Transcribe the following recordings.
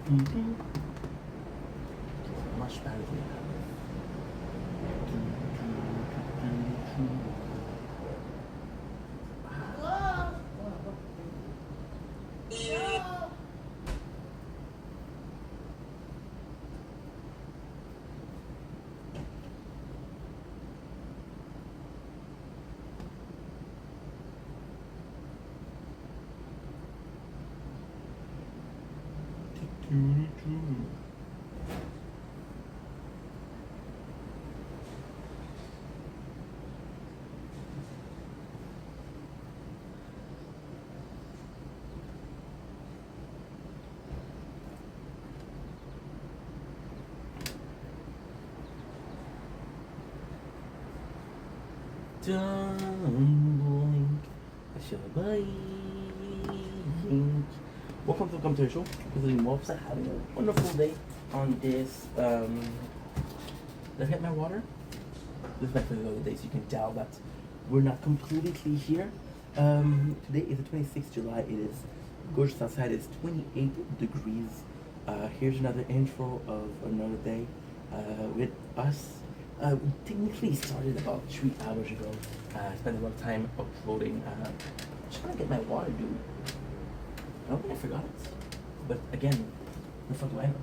Much better than that. Don't blink, I shall blink. Welcome to Come to the Show. Visiting Wolves, having a wonderful day on this. Did I get my water? This is my favorite of the day, so you can tell that we're not completely here. Today is the 26th July. It is gorgeous outside. It's 28 degrees. Here's another intro of another day with us. We technically started about 3 hours ago. I spent a lot of time uploading. Just trying to get my water, dude. I don't think I forgot it. But again, the fuck do I know?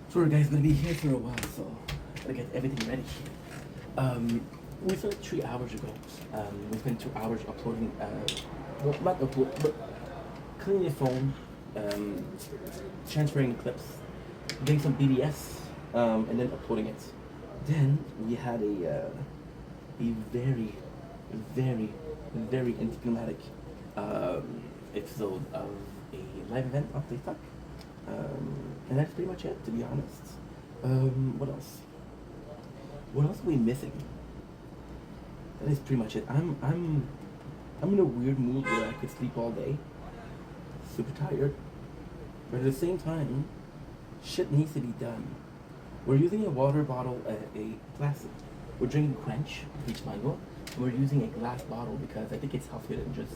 So our guy's gonna be here for a while, so gotta get everything ready. We started 3 hours ago. We spent 2 hours uploading, well, not upload, but cleaning the phone, transferring clips, getting some BDS, and then uploading it. Then we had a very, very anticlimactic episode of a live event on TikTok. And that's pretty much it, to be honest. What else? What else are we missing? That is pretty much it. I'm in a weird mood where I could sleep all day. Super tired. But at the same time, shit needs to be done. We're using a water bottle, a plastic. We're drinking Quench, peach mango. And we're using a glass bottle because I think it's healthier than just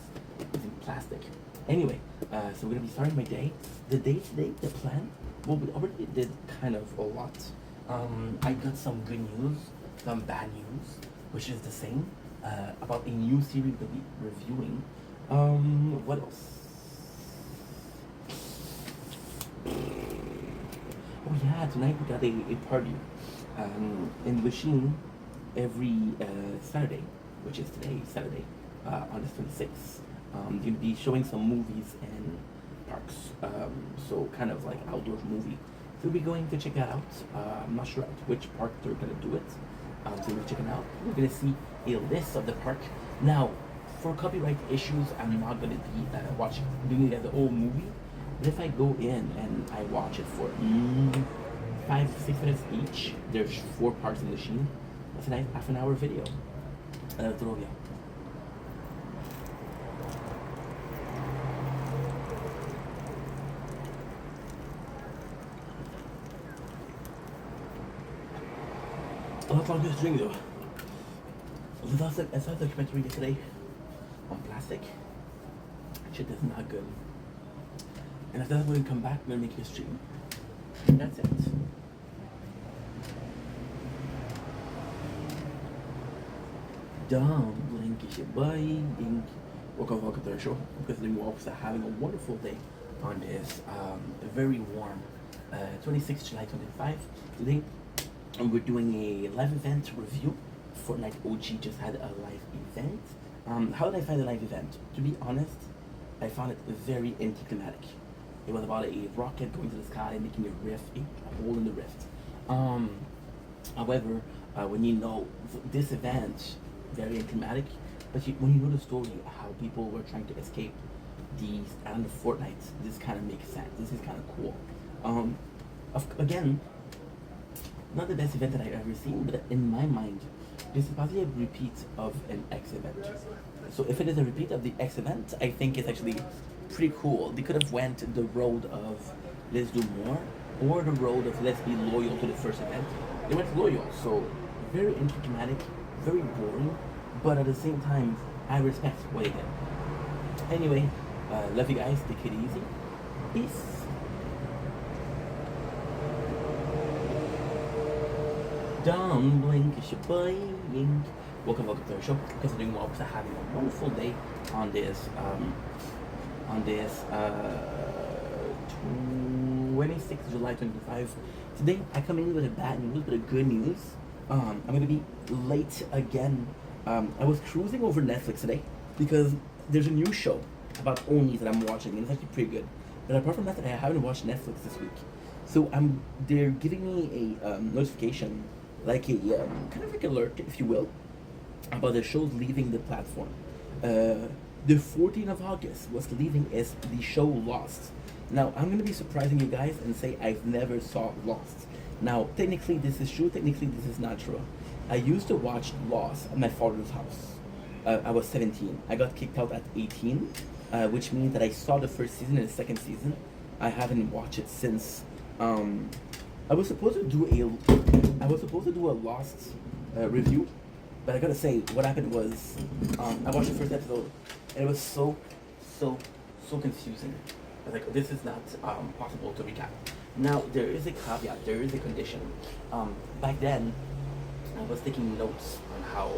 using plastic. Anyway, so we're gonna be starting my day. The day today, the plan, well, we already did kind of a lot. I got some good news, some bad news, which is the same, about a new series we'll be reviewing. What else? Oh yeah, tonight we got a party in Lachine every Saturday, which is today, Saturday, on the 26th. They're gonna be showing some movies and parks, so kind of like outdoor movie. So we'll be going to check that out. I'm not sure at which park they're gonna do it, so we'll check it out. We're gonna see a list of the park. Now, for copyright issues, I'm not gonna be doing it as the whole movie. But if I go in and I watch it for 5-6 minutes each, there's 4 parts in the Sheen. That's a nice half-an-hour video. Throw it out. How long this drink though? I saw a documentary yesterday on plastic. Shit, that's not good. And if that wouldn't come back, we're gonna make a stream. And that's it. Dumb Blinkish Blinking. Welcome to our show. Because the Wolves are having a wonderful day on this very warm 26 July 25 today. And we're doing a live event review. Fortnite OG just had a live event. How did I find the live event? To be honest, I found it very anticlimactic. It was about a rocket going to the sky, making a rift, a hole in the rift. However, when you know this event, very anticlimactic, but when you know the story, how people were trying to escape these island of Fortnite, this kind of makes sense. This is kind of cool. Again, not the best event that I've ever seen, but in my mind, this is probably a repeat of an X event. So if it is a repeat of the X event, I think it's actually pretty cool. They could have went the road of let's do more, or the road of let's be loyal to the first event. They went loyal, so very anticlimactic, very boring, but at the same time, I respect what they did. Anyway, love you guys. Take it easy. Peace. Don't blink, it's your boy Yink. Welcome to the show. Considering what was having a wonderful day on this 26th July 2025. Today I come in with a bad news, but a good news. I'm gonna be late again. I was cruising over Netflix today because there's a new show about Oni that I'm watching, and it's actually pretty good. But apart from that, I haven't watched Netflix this week, so they're giving me a notification, like a kind of like alert, if you will, about the shows leaving the platform. The 14th of August was leaving is the show Lost. Now I'm gonna be surprising you guys and say I've never saw Lost. Now technically this is true, technically this is not true. I used to watch Lost at my father's house. I was 17. I got kicked out at 18, which means that I saw the first season and the second season. I haven't watched it since. I was supposed to do a Lost review, but I gotta say, what happened was, I watched the first episode, and it was so confusing. I was like, this is not possible to recap. Now, there is a caveat, there is a condition. Back then, I was taking notes on how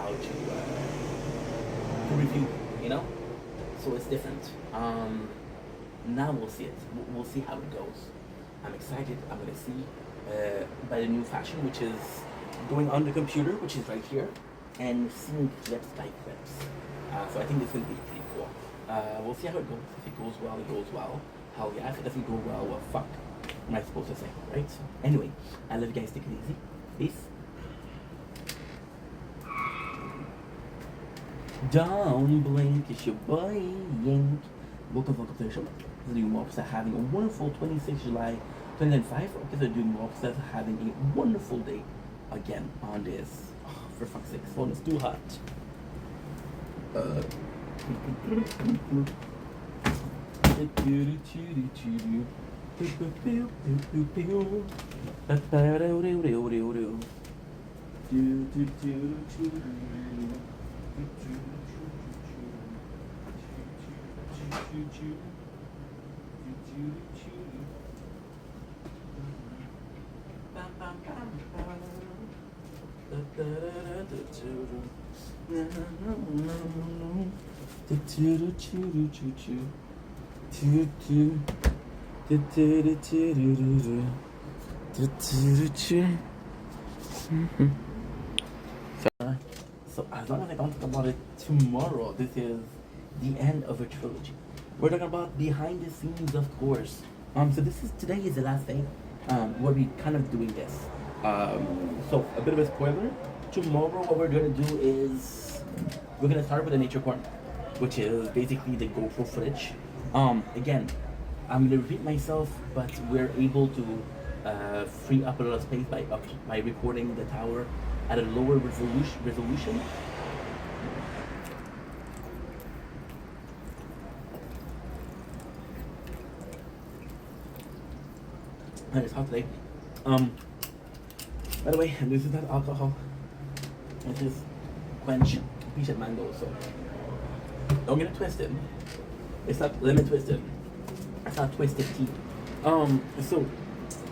to review, you know? So it's different. Now we'll see it. We'll see how it goes. I'm excited. I'm gonna see by the new fashion, which is going on the computer, which is right here, and seeing clips by clips. So I think this will be pretty cool. We'll see how it goes. If it goes well, it goes well. Hell yeah. If it doesn't go well, well, fuck. What am I supposed to say, right? Anyway, I love you guys. Take it easy. Peace. Don't blink, it's your boy Yink. Welcome to the show. The new mobs are having a wonderful 26th July 2005. Okay, the new mobs are having a wonderful day again on this. Oh, for fuck's sake, phone is too hot. So as long as I don't talk about it tomorrow, this is the end of a trilogy. We're talking about behind the scenes, of course. So today is the last day where we kind of doing this. So a bit of a spoiler. Tomorrow, what we're gonna do is we're gonna start with the nature corner, which is basically the GoPro footage. Again, I'm gonna repeat myself, but we're able to free up a lot of space by recording the tower at a lower resolution. And it's hot today. By the way, this is not alcohol. This is quench peach and mango. So don't get it twisted. It's not lemon twisted. It's not twisted tea. So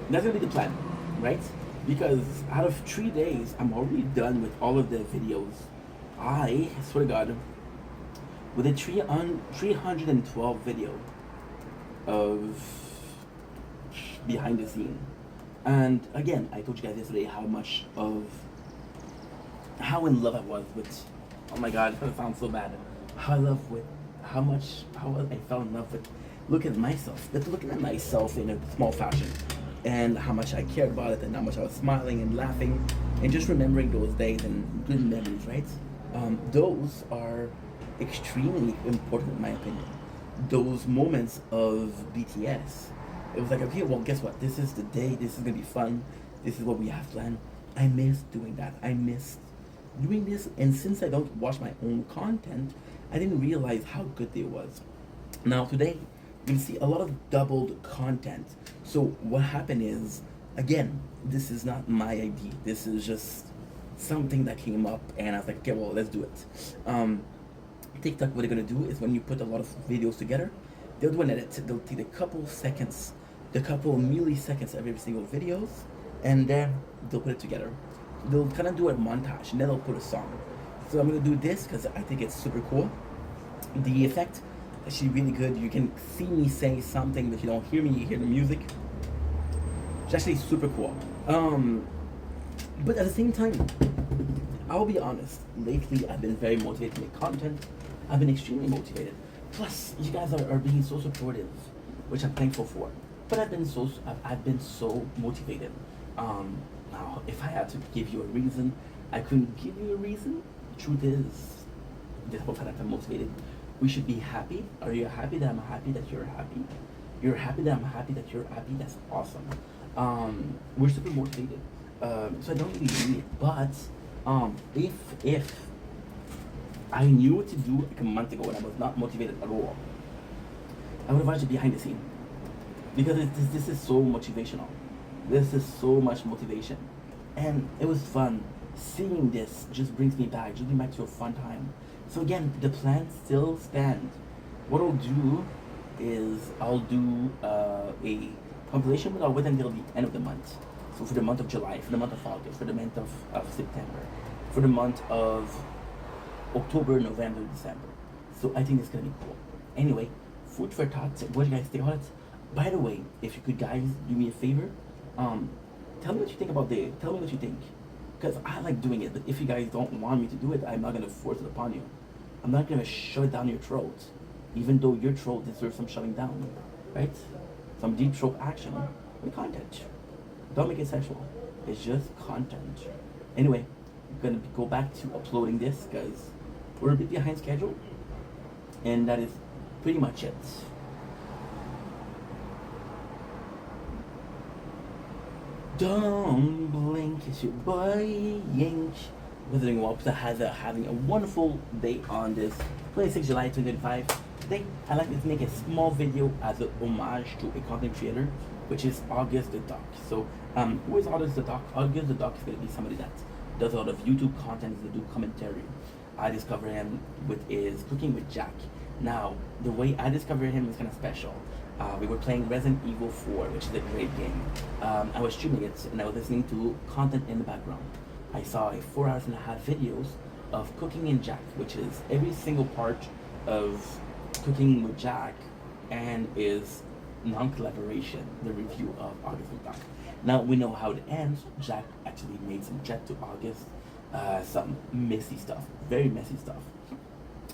that's gonna be the plan, right? Because out of 3 days, I'm already done with all of the videos. I swear to God, with a 312 video of behind the scene. And again, I told you guys yesterday how in love I was with, oh my God, it's gonna sound so bad. How I fell in love with looking at myself in a small fashion, and how much I cared about it, and how much I was smiling and laughing, and just remembering those days and good memories, right? Those are extremely important in my opinion. Those moments of BTS, it was like, okay, well, guess what? This is the day. This is gonna be fun. This is what we have planned. I miss doing that. I miss doing this. And since I don't watch my own content, I didn't realize how good it was. Now today, you see a lot of doubled content. So what happened is, again, this is not my idea. This is just something that came up, and I was like, okay, well, let's do it. TikTok, what they're gonna do is when you put a lot of videos together, they'll do an edit. They'll take a couple seconds, the couple milliseconds of every single videos, and then they'll put it together. They'll kind of do a montage, and then they'll put a song. So I'm gonna do this because I think it's super cool. The effect is actually really good. You can see me say something, but you don't hear me. You hear the music. It's actually super cool. But at the same time, I'll be honest. Lately, I've been very motivated to make content. I've been extremely motivated. Plus, you guys are being so supportive, which I'm thankful for. But I've been so motivated. Now, if I had to give you a reason, I couldn't give you a reason. The truth is, this whole time I'm motivated. We should be happy. Are you happy that I'm happy that you're happy? You're happy that I'm happy that you're happy. That's awesome. We're super motivated. So I don't really need it. But if I knew what to do like a month ago when I was not motivated at all, I would have watched it behind the scene. Because this is so motivational. This is so much motivation. And it was fun. Seeing this just brings me back to a fun time. So again, the plans still stand. What I'll do is I'll do a compilation, but I'll wait until the end of the month. So for the month of July, for the month of August, for the month of September, for the month of October, November, December. So I think it's gonna be cool. Anyway, food for thought. What do you guys think about it? By the way, if you could guys do me a favor, tell me what you think about the. Tell me what you think, because I like doing it. But if you guys don't want me to do it, I'm not gonna force it upon you. I'm not gonna shove it down your throat, even though your throat deserves some shoving down, right? Some deep throat action with content. Don't make it sexual. It's just content. Anyway, I'm gonna go back to uploading this because we're a bit behind schedule, and that is pretty much it. Don't blink, it's your boy Yink. Withering Whoops having a wonderful day on this 26 July 2025. Today, I'd like to make a small video as a homage to a content creator, which is August the Duck. So, who is August the Duck? August the Duck is going to be somebody that does a lot of YouTube content, is going to do commentary. I discovered him with his Cooking with Jack. Now, the way I discovered him is kind of special. We were playing Resident Evil 4, which is a great game. I was streaming it and I was listening to content in the background. I saw a 4.5 videos of Cooking in Jack, which is every single part of Cooking with Jack and is non-collaboration, the review of August the Duck. Now we know how it ends. Jack actually made some threat to August, some messy stuff, very messy stuff.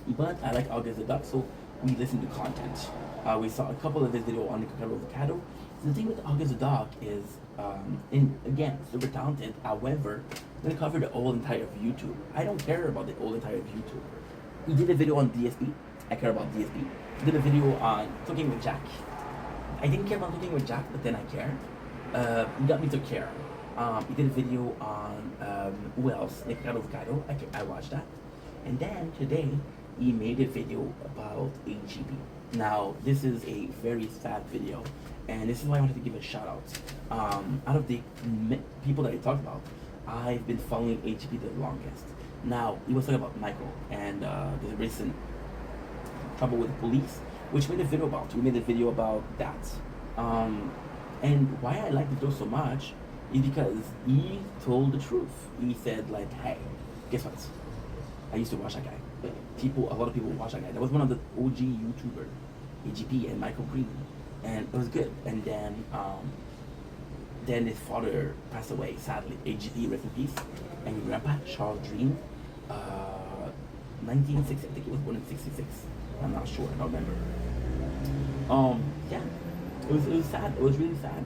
But I like August the Duck, so we listened to content. We saw a couple of his videos on the Kakaro Avocado. So the thing with August the Dog is, again, super talented. However, I'm going to cover the whole entire of YouTube. I don't care about the whole entire of YouTube. He did a video on DSP. I care about DSP. He did a video on Cooking with Jack. I didn't care about Cooking with Jack, but then I care. He got me to care. He did a video on, who else? The Kakaro Avocado. I watched that. And then today, he made a video about AGB. Now, this is a very sad video, and this is why I wanted to give a shout out. Out of the people that I talked about, I've been following AGB the longest. Now, he was talking about Michael, and there's a recent trouble with the police, which we made a video about. We made a video about that. And why I like the video so much is because he told the truth. He said, like, hey, guess what? I used to watch that guy. A lot of people watch that guy. That was one of the OG YouTubers, AGP and Michael Green, and it was good. And then his father passed away, sadly. AGP, rest in peace. And his grandpa, Charles Dream, 1960. I think he was born in '66. I'm not sure. I don't remember. Yeah, it was sad. It was really sad.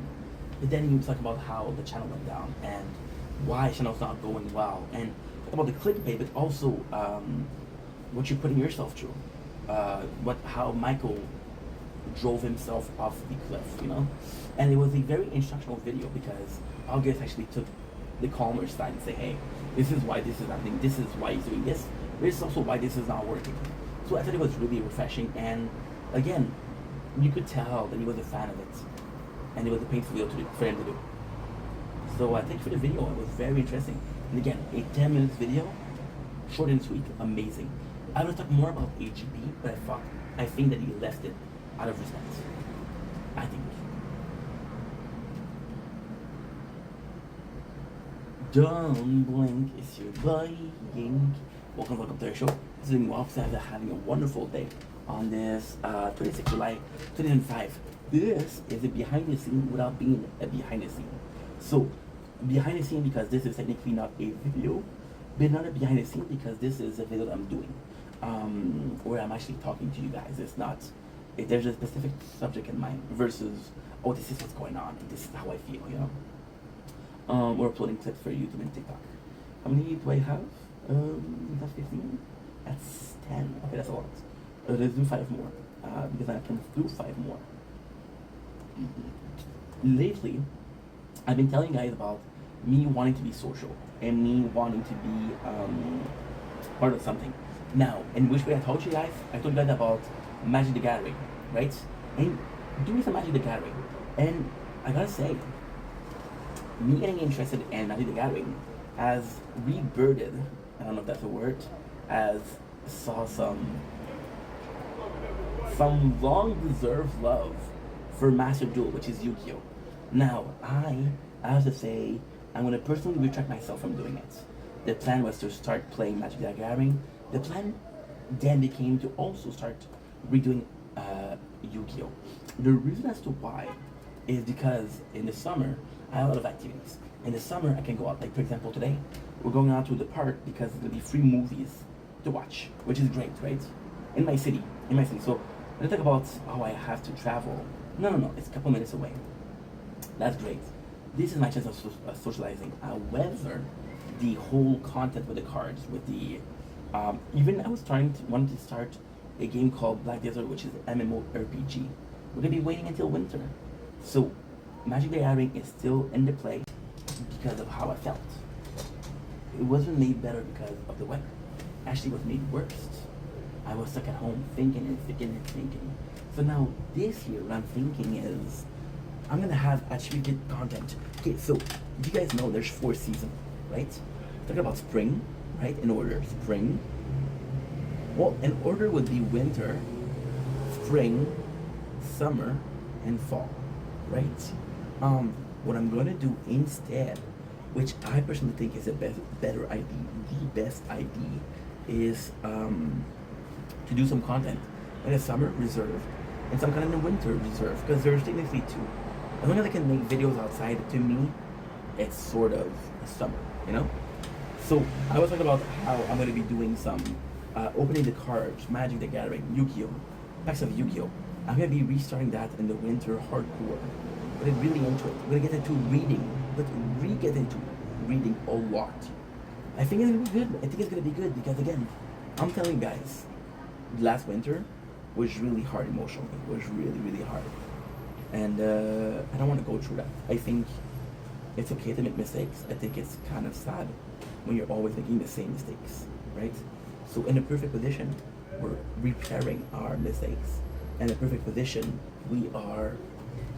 But then he was talking about how the channel went down and why channel's not going well, and about the clickbait, but also what you're putting yourself through. How Michael drove himself off the cliff, you know? And it was a very instructional video because August actually took the calmer side and say, hey, this is why this is happening, this is why he's doing this, this is also why this is not working. So I thought it was really refreshing, and again, you could tell that he was a fan of it, and it was a painful video for him to do. So I think for the video, it was very interesting. And again, a 10 minutes video, short and sweet, amazing. I would talk more about AGB, but I think that he left it out of respect. I think. Don't blink, it's your buying. Welcome to the show. Doing well, having a wonderful day on this 26th July 2005. This is a behind the scene without being a behind the scene. So, behind the scene because this is technically not a video, but not a behind the scene because this is a video that I'm doing. Where I'm actually talking to you guys. It's not, there's a specific subject in mind versus, oh, this is what's going on and this is how I feel, you know? We're uploading clips for YouTube and TikTok. How many do I have? That's 15. That's 10. Okay, that's a lot. Let's do 5 more. Because I can do 5 more. Lately, I've been telling you guys about me wanting to be social and me wanting to be part of something. Now, in which way I told you guys? I told you guys about Magic the Gathering, right? And doing some Magic the Gathering. And I gotta say, me getting interested in Magic the Gathering has rebirthed, I don't know if that's a word, as saw some long deserved love for Master Duel, which is Yu-Gi-Oh! Now, I have to say, I'm gonna personally retract myself from doing it. The plan was to start playing Magic the Gathering. The plan then became to also start redoing Yu-Gi-Oh! The reason as to why is because in the summer, I have a lot of activities. In the summer, I can go out. Like, for example, today, we're going out to the park because there's going to be free movies to watch, which is great, right? In my city. So, when I talk about how I have to travel, no, it's a couple minutes away. That's great. This is my chance of socializing. However, the whole content with the cards, with the, even I was wanted to start a game called Black Desert, which is MMORPG. We're going to be waiting until winter. So, Magic the Gathering is still in the play because of how I felt. It wasn't made better because of the weather. Actually, it was made worse. I was stuck at home thinking and thinking. So now this year, what I'm thinking is, I'm gonna have actually good content. Okay, so you guys know there's 4 seasons, right? Talking about spring, right? In order, spring. Well, in order would be winter, spring, summer, and fall, right? What I'm gonna do instead, which I personally think is the best idea, is to do some content in the summer reserve and some kind of the winter reserve, because there's technically 2. As long as I can make videos outside, to me, it's sort of a summer, you know? So I was talking about how I'm gonna be doing some opening the cards, Magic the Gathering, Yu-Gi-Oh! Packs of Yu-Gi-Oh! I'm gonna be restarting that in the winter hardcore. But I'm really into it. We're gonna get into reading, but get into reading a lot. I think it's gonna be good. I think it's gonna be good because again, I'm telling you guys, last winter was really hard emotionally. It was really, really hard. And I don't want to go through that. I think it's okay to make mistakes. I think it's kind of sad when you're always making the same mistakes, right? So in a perfect position, we're repairing our mistakes. In a perfect position, we are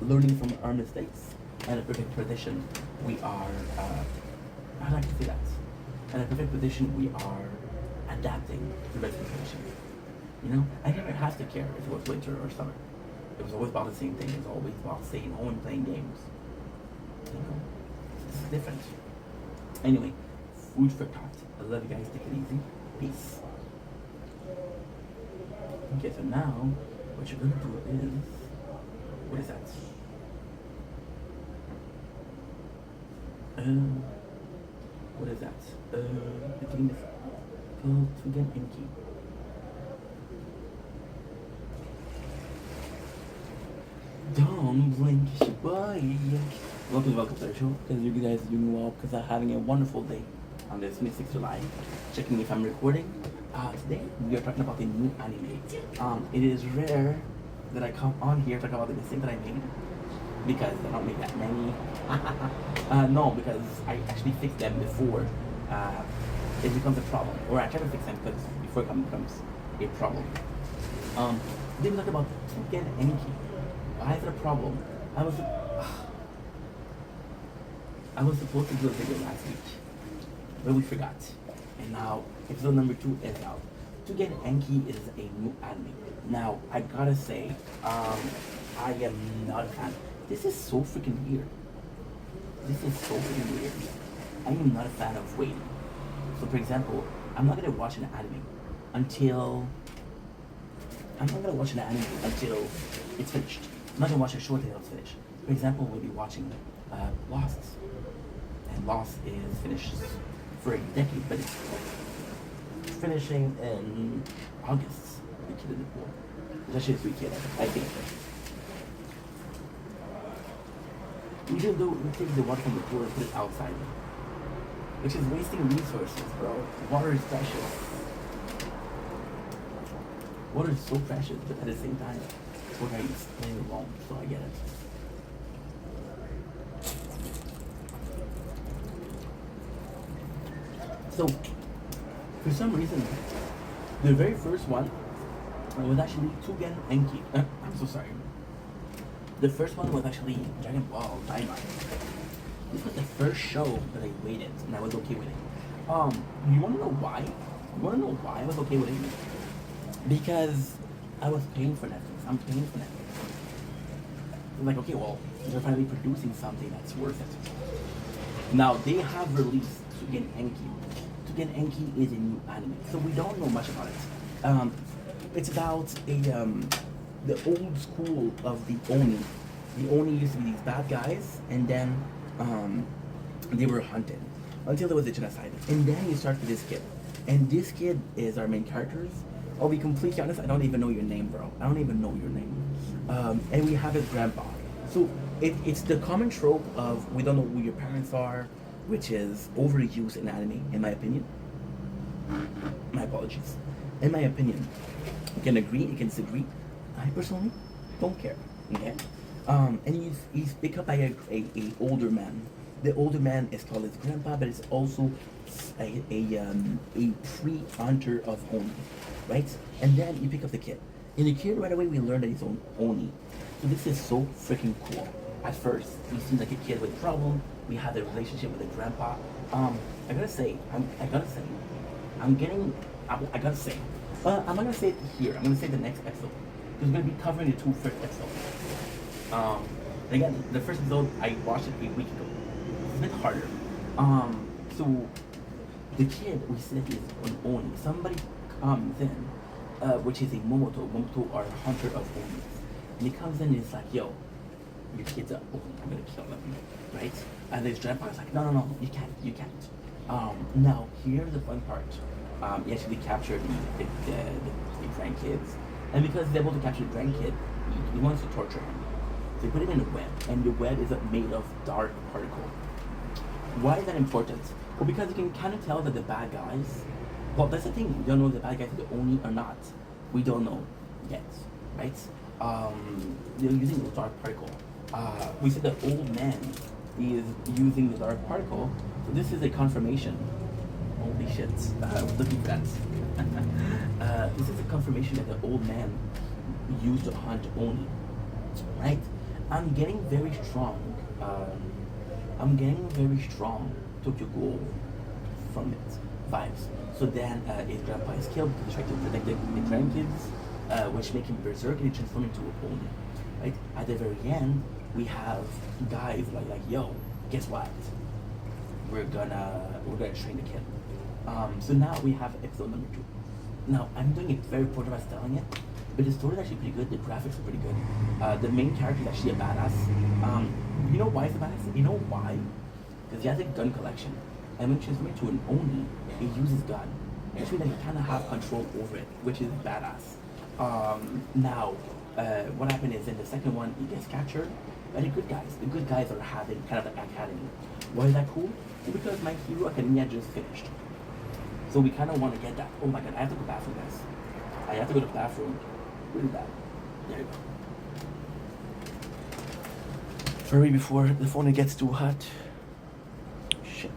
learning from our mistakes. In a perfect position, we are, I like to say that. In a perfect position, we are adapting to the situation. You know, I never have to care if it was winter or summer. It was always about the same thing. It was always about staying home and playing games. You know, this is different. Anyway, food for thought. I love you guys. Take it easy. Peace. Okay, so now what you're gonna do is, what is that? What is that? I think it's called Tugen Enki. Don't blink, boy. Welcome to the show. Because you guys are doing well. Because I'm having a wonderful day on this 26th July. Checking if I'm recording. Today we are talking about a new anime. It is rare that I come on here talk about the mistakes that I made because I don't make that many. No, because I actually fixed them before it becomes a problem, or I try to fix them because before it becomes a problem. Then we talk about Tugen Enki. I had a problem. I was supposed to do a video last week, but we forgot. And now episode number 2 is out. To Get Enki is a new anime. Now, I gotta say, I am not a fan. This is so freaking weird. This is so freaking weird. I am not a fan of waiting. So, for example, I'm not gonna watch an anime until I'm not gonna watch an anime until it's finished. I'm not gonna watch a show until it's finished. For example, we'll be watching Lost, and Lost is finished for a decade, but it's finishing in August. The kid in the pool. It's actually a sweet kid, I think. Even though we take the water from the pool and put it outside, which is wasting resources, bro. Water is precious. Water is so precious, but at the same time, water is playing wrong, so I get it. So, for some reason, the very first one was actually Tugen Enki. I'm so sorry. The first one was actually Dragon Ball Daima. This was the first show that I waited, and I was okay with it. You wanna know why? You wanna know why I was okay with it? Because I was paying for Netflix. I'm paying for Netflix. I'm like, okay, well, they're finally producing something that's worth it. Now they have released Tugen Enki. Tugen Enki is a new anime, so we don't know much about it. It's about the old school of the Oni. The Oni used to be these bad guys, and then they were hunted until there was a genocide. And then you start with this kid, and this kid is our main characters. I'll be completely honest, I don't even know your name, bro. I don't even know your name. And we have his grandpa. So it's the common trope of we don't know who your parents are, which is overused in anime, in my opinion. My apologies. In my opinion, you can agree, you can disagree. I personally don't care. Okay. And he's picked up by a older man. The older man is called his grandpa, but it's also a pre-hunter of Oni, right? And then you pick up the kid. And the kid right away we learn that he's Oni. So this is so freaking cool. At first, he seems like a kid with a problem. We have the relationship with the grandpa. I gotta say, I'm not gonna say it here. I'm gonna say the next episode. Because we're gonna be covering the two first episodes. And again, the first episode I watched it a week ago. It's a bit harder. So the kid we said is an Oni. Somebody comes in, which is a Momoto. Momoto are a hunter of Onis. And he comes in and he's like, yo, your kids are Oni, I'm gonna kill them. Right? And his grandpa is like, no, you can't. Now here's the fun part. He actually captured the grandkids. And because he's able to capture the grandkid, he wants to torture him. So he put him in a web, and the web is made of dark particle. Why is that important? Well, because you can kind of tell that the bad guys, well, that's the thing, we don't know if the bad guys are the Oni or not. We don't know yet, right? They're using the dark particle. We said the old man is using the dark particle, so this is a confirmation. Holy shit, I was looking for that. This is a confirmation that the old man used to hunt Oni, right? I'm getting very strong Tokyo Ghoul from it vibes. So then his grandpa is killed because he's trying to protect the grandkids, which make him berserk and he transforms into a Oni. Right? At the very end, we have guys like yo, guess what? We're gonna train the kid. So now we have episode number 2. Now I'm doing it very portable telling it, but the story is actually pretty good. The graphics are pretty good. The main character is actually a badass. You know why he's a badass? You know why? Because he has a gun collection, and when he transforms into an Oni, he uses gun, which means that he kind of have control over it, which is badass. Now, what happened is in the second one he gets captured by the good guys. The good guys are having kind of an academy. Why is that cool? Well, because My Hero Academia just finished. So we kind of want to get that. Oh my god, I have to go to the bathroom, guys. I have to go to the bathroom. Really bad. There you go. Hurry before the phone gets too hot. Shit.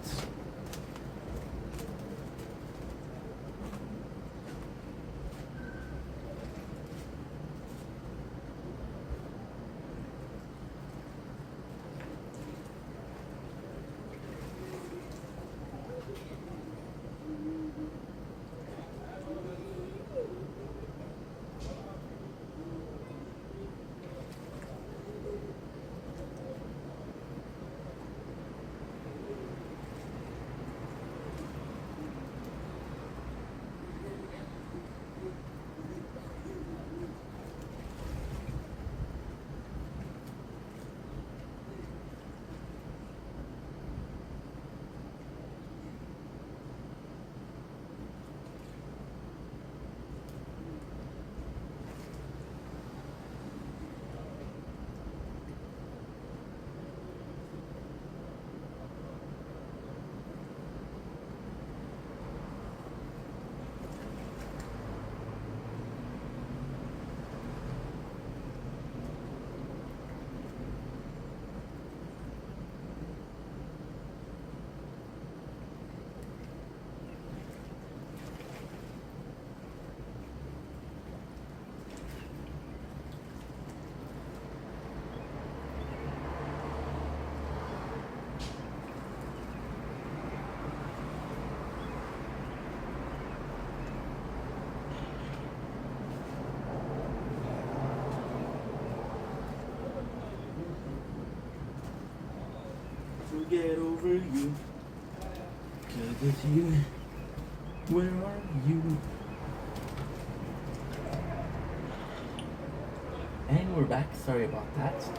you? 'Cause it's you. Where are you? And we're back. Sorry about that. So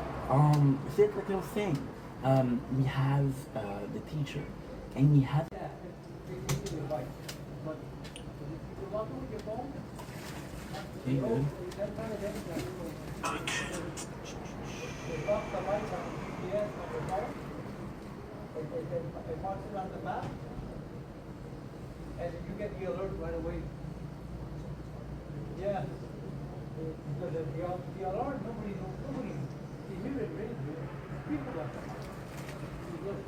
like I was saying, we have the teacher, and we have. Okay, good. And you get the alert right away. Yeah. Because the alarm, nobody, you hear it ring, people got that. Look,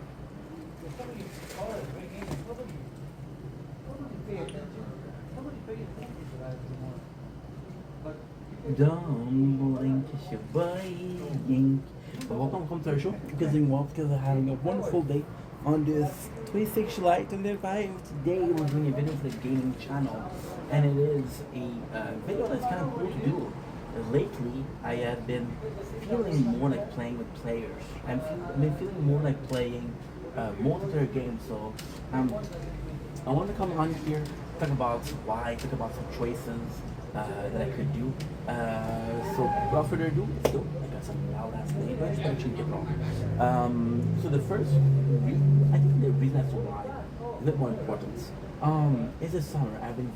if somebody calls ringing, nobody pay attention. Nobody pay attention to that anymore. But you can. Don't blink, it's your boy. Welcome to our show. Because we're having a wonderful day on this 26 July 2025. Today we're doing a video for the gaming channel, and it is a video that's kind of cool to do. Lately, I have been feeling more like playing with players. I've been feeling more like playing multiplayer games. So I want to come on here, talk about why, talk about some choices that I could do. So without further ado, let's go. I got some loud ass neighbors, but I shouldn't get wrong. So the first, I think the reason as to why is a bit more important. Is this summer I've been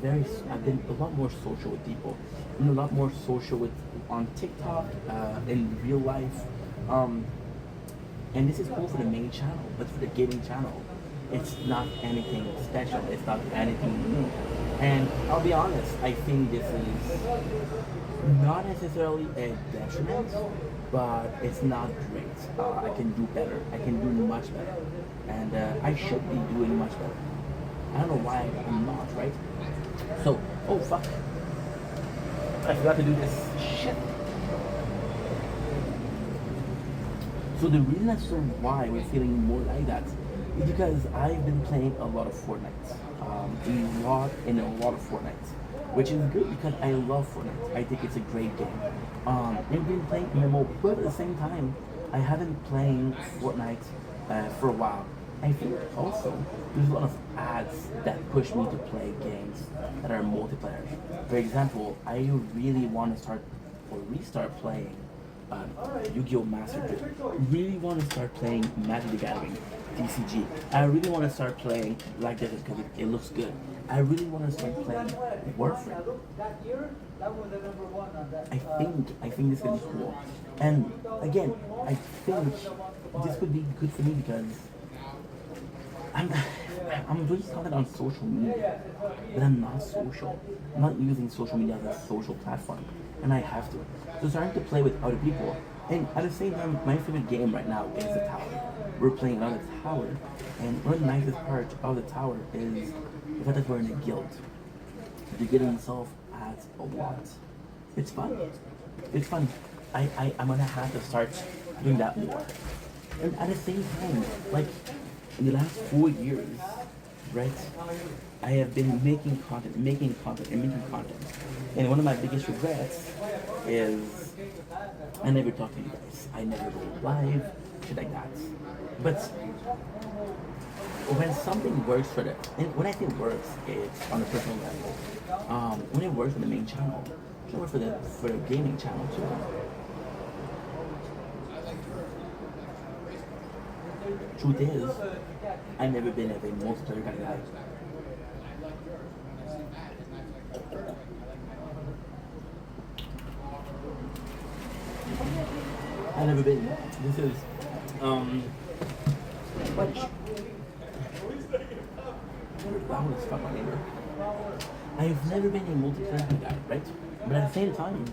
a lot more social with people. I'm a lot more social with on TikTok, in real life. And this is cool for the main channel, but for the gaming channel, it's not anything special. It's not anything new. And I'll be honest, I think this is not necessarily a detriment, but it's not great. I can do better. I can do much better. And I should be doing much better. I don't know why I'm not, right? So, oh fuck. I forgot to do this. Shit. So the reason as to why we're feeling more like that is because I've been playing a lot of Fortnite. A lot of Fortnite. Which is good because I love Fortnite. I think it's a great game. I've been playing MMO, but at the same time, I haven't been playing Fortnite for a while. I think also there's a lot of ads that push me to play games that are multiplayer. For example, I really want to start or restart playing Yu-Gi-Oh! Master Duel. Really want to start playing Magic the Gathering, TCG. I really want to start playing Black Desert because it looks good. I really want to start playing Warframe. I think this could be cool. And again, I think this would be good for me because I'm doing content on social media, but I'm not social. I'm not using social media as a social platform, and I have to. So starting to play with other people, and at the same time, my favorite game right now is the tower. We're playing on the tower, and one of the nicest parts of the tower is the fact that we're in a guild. The guild itself adds a lot. It's fun. It's fun. I'm gonna have to start doing that more. And at the same time, like in the last 4 years, right, I have been making content. And one of my biggest regrets is I never talk to you guys. I never go live, shit like that. But when something works for the, and when I say works, it's on a personal level. When it works for the main channel, it can work for the gaming channel too. Truth is, I've never been a multiplayer kind of guy. I've never been. This is much loud as fuck, my neighbor. I've never been a multiplayer kind of guy, right? But at the same time,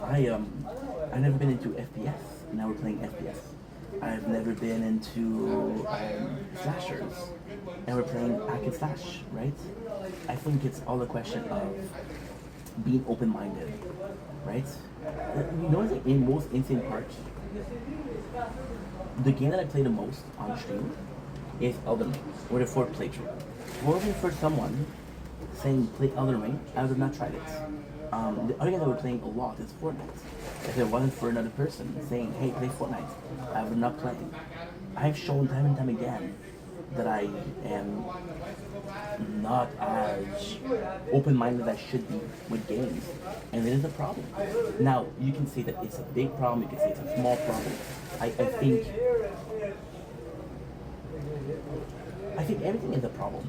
I've never been into FPS. Now we're playing FPS. I've never been into slashers. And we're playing hack and slash, right? I think it's all a question of being open-minded, right? You know the most insane part? The game that I play the most on stream is Elden Ring, or the 4th playthrough. Waiting for someone saying play Elden Ring, I would have not tried it. The other game that we're playing a lot is Fortnite. If it wasn't for another person saying, "Hey, play Fortnite," I would not play. I've shown time and time again that I am not as open-minded as I should be with games, and it is a problem. Now you can say that it's a big problem. You can say it's a small problem. I think everything is a problem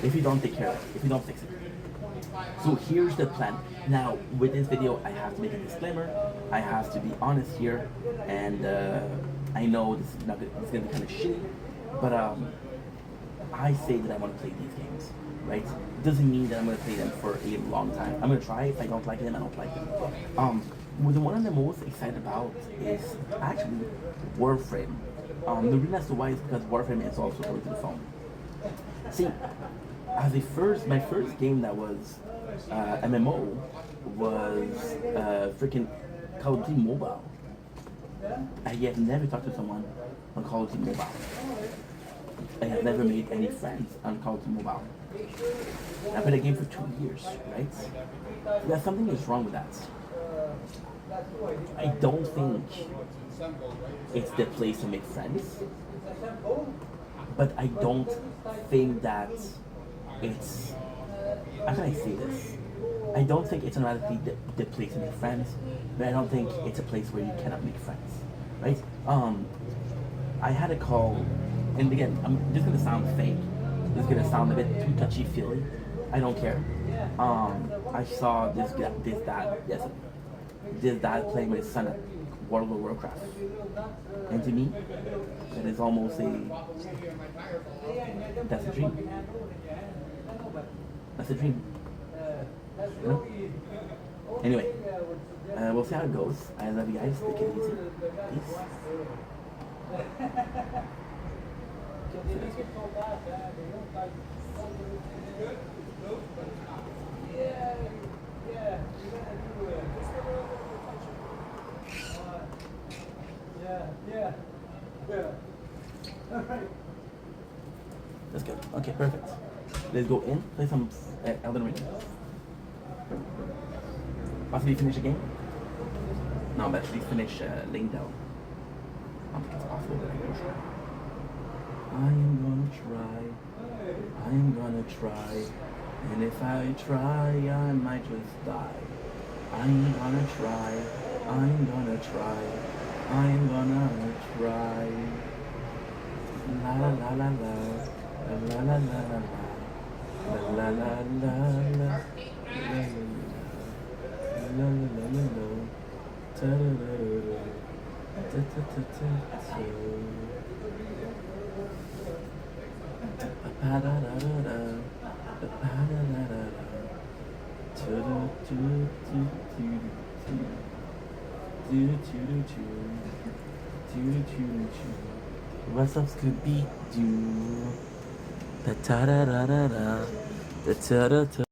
if you don't take care of it, if you don't fix it. So here's the plan. Now with this video, I have to make a disclaimer. I have to be honest here, and I know this is not good. It's gonna be kind of shitty, but I say that I want to play these games, right? It doesn't mean that I'm gonna play them for a long time. I'm gonna try. If I don't like them, I don't like them. The one I'm most excited about is actually Warframe. The reason as to why is because Warframe is also going to the phone. See, my first game that was MMO was freaking Call of Duty Mobile. I have never talked to someone on Call of Duty Mobile. I have never made any friends on Call of Duty Mobile. I played a game for 2 years, right? Yeah, something is wrong with that. I don't think it's the place to make friends, but I don't think that it's, how can I say this? I don't think it's automatically the place to make friends, but I don't think it's a place where you cannot make friends, right? I had a call, and again, I'm just gonna sound fake. It's gonna sound a bit too touchy-feely. I don't care. I saw this dad playing with his son at World of Warcraft, and to me, that is almost that's a dream. That's a dream. You know? Anyway, we'll see how it goes. I love you guys. Take it easy. Peace. Let's go. Okay, perfect. Let's go in, play some Elden Ring. Possibly finish a game? No, but actually finish laying down. I don't think it's possible that I can try. I am gonna try. And if I try, I might just die. I'm gonna try. I'm gonna try. La la la la la. La la la la la. La la la la la. La la la la la. Ta da da da. Ta ta ta ta ta. Pa da da da da. Pa da da da da. Ta da do do do do. Do do do do. Do do do. What's up, Scooby Doo? Da da da da da. Da da da da.